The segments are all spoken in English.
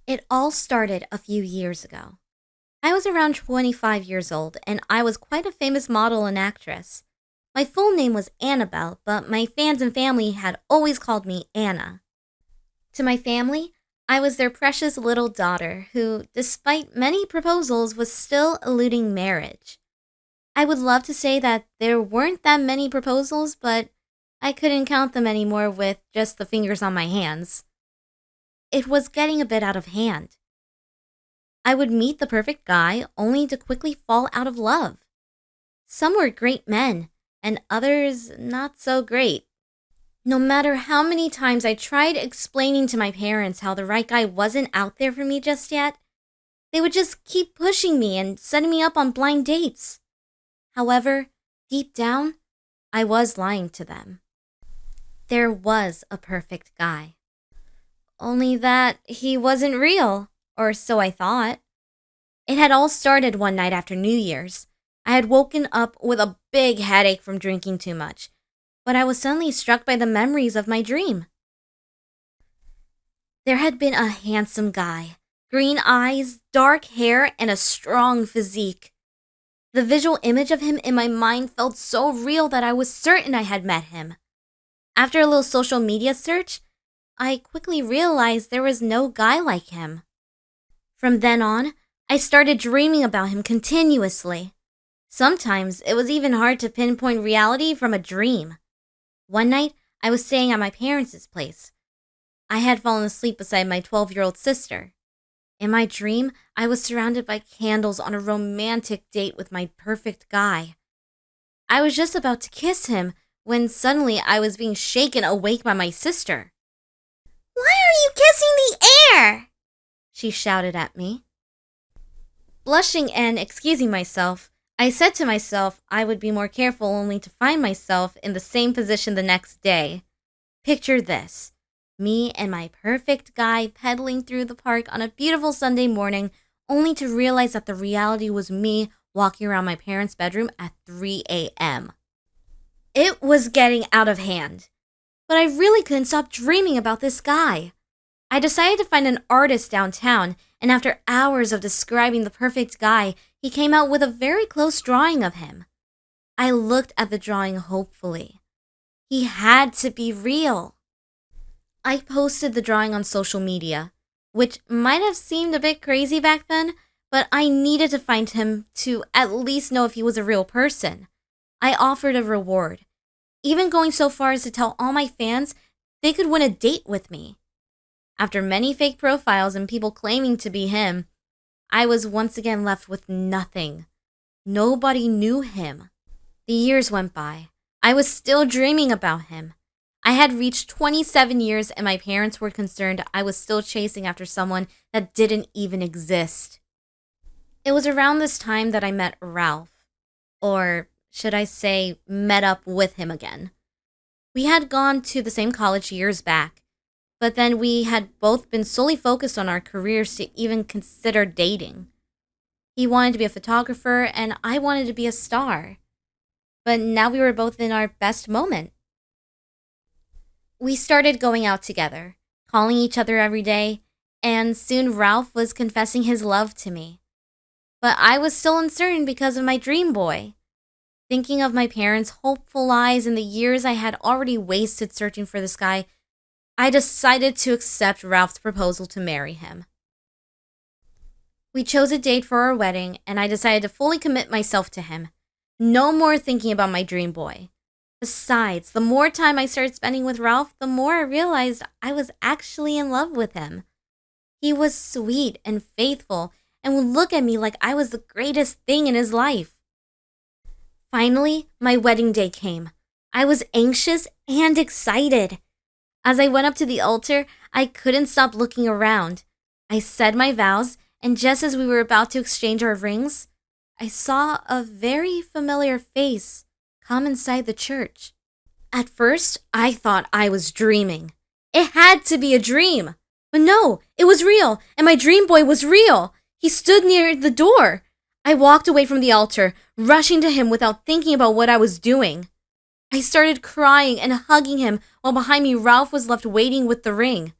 It all started a few years ago. I was around 25 years old, and I was quite a famous model and actress. My full name was Annabelle, but my fans and family had always called me Anna. To my family, I was their precious little daughter who, despite many proposals, was still eluding marriage. I would love to say that there weren't that many proposals, but I couldn't count them anymore with just the fingers on my hands. It was getting a bit out of hand. I would meet the perfect guy only to quickly fall out of love. Some were great men, and others not so great. No matter how many times I tried explaining to my parents how the right guy wasn't out there for me just yet, they would just keep pushing me and setting me up on blind dates. However, deep down, I was lying to them. There was a perfect guy. Only that he wasn't real, or so I thought. It had all started one night after New Year's. I had woken up with a big headache from drinking too much, but I was suddenly struck by the memories of my dream. There had been a handsome guy, green eyes, dark hair, and a strong physique. The visual image of him in my mind felt so real that I was certain I had met him. After a little social media search, I quickly realized there was no guy like him. From then on, I started dreaming about him continuously. Sometimes it was even hard to pinpoint reality from a dream. One night, I was staying at my parents' place. I had fallen asleep beside my 12-year-old sister. In my dream, I was surrounded by candles on a romantic date with my perfect guy. I was just about to kiss him when suddenly I was being shaken awake by my sister. "Why are you kissing the air?" she shouted at me. Blushing and excusing myself, I said to myself I would be more careful only to find myself in the same position the next day. Picture this, me and my perfect guy pedaling through the park on a beautiful Sunday morning, only to realize that the reality was me walking around my parents' bedroom at 3 a.m. It was getting out of hand, but I really couldn't stop dreaming about this guy. I decided to find an artist downtown, and after hours of describing the perfect guy, he came out with a very close drawing of him. I looked at the drawing hopefully. He had to be real. I posted the drawing on social media, which might have seemed a bit crazy back then, but I needed to find him to at least know if he was a real person. I offered a reward, even going so far as to tell all my fans they could win a date with me. After many fake profiles and people claiming to be him, I was once again left with nothing. Nobody knew him. The years went by. I was still dreaming about him. I had reached 27 years and my parents were concerned I was still chasing after someone that didn't even exist. It was around this time that I met Ralph, or should I say, met up with him again. We had gone to the same college years back, but then we had both been solely focused on our careers to even consider dating. He wanted to be a photographer, and I wanted to be a star. But now we were both in our best moment. We started going out together, calling each other every day, and soon Ralph was confessing his love to me. But I was still uncertain because of my dream boy. Thinking of my parents' hopeful lives and the years I had already wasted searching for this guy, I decided to accept Ralph's proposal to marry him. We chose a date for our wedding, and I decided to fully commit myself to him. No more thinking about my dream boy. Besides, the more time I started spending with Ralph, the more I realized I was actually in love with him. He was sweet and faithful and would look at me like I was the greatest thing in his life. Finally, my wedding day came. I was anxious and excited. As I went up to the altar, I couldn't stop looking around. I said my vows, and just as we were about to exchange our rings, I saw a very familiar face come inside the church. At first, I thought I was dreaming. It had to be a dream. But no, it was real, and my dream boy was real. He stood near the door. I walked away from the altar, rushing to him without thinking about what I was doing. I started crying and hugging him while behind me Ralph was left waiting with the ring.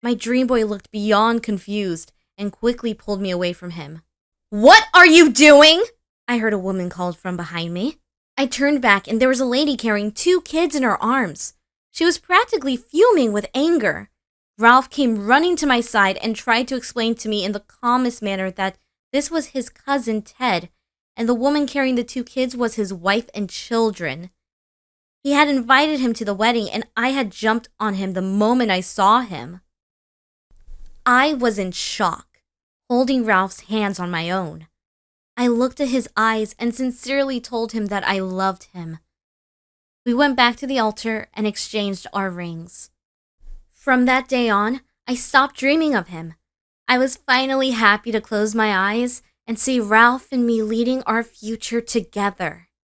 My dream boy looked beyond confused and quickly pulled me away from him. "What are you doing?" I heard a woman called from behind me. I turned back and there was a lady carrying 2 kids in her arms. She was practically fuming with anger. Ralph came running to my side and tried to explain to me in the calmest manner that this was his cousin Ted, and the woman carrying the 2 kids was his wife and children. He had invited him to the wedding, and I had jumped on him the moment I saw him. I was in shock, holding Ralph's hands on my own. I looked at his eyes and sincerely told him that I loved him. We went back to the altar and exchanged our rings. From that day on, I stopped dreaming of him. I was finally happy to close my eyes and see Ralph and me leading our future together.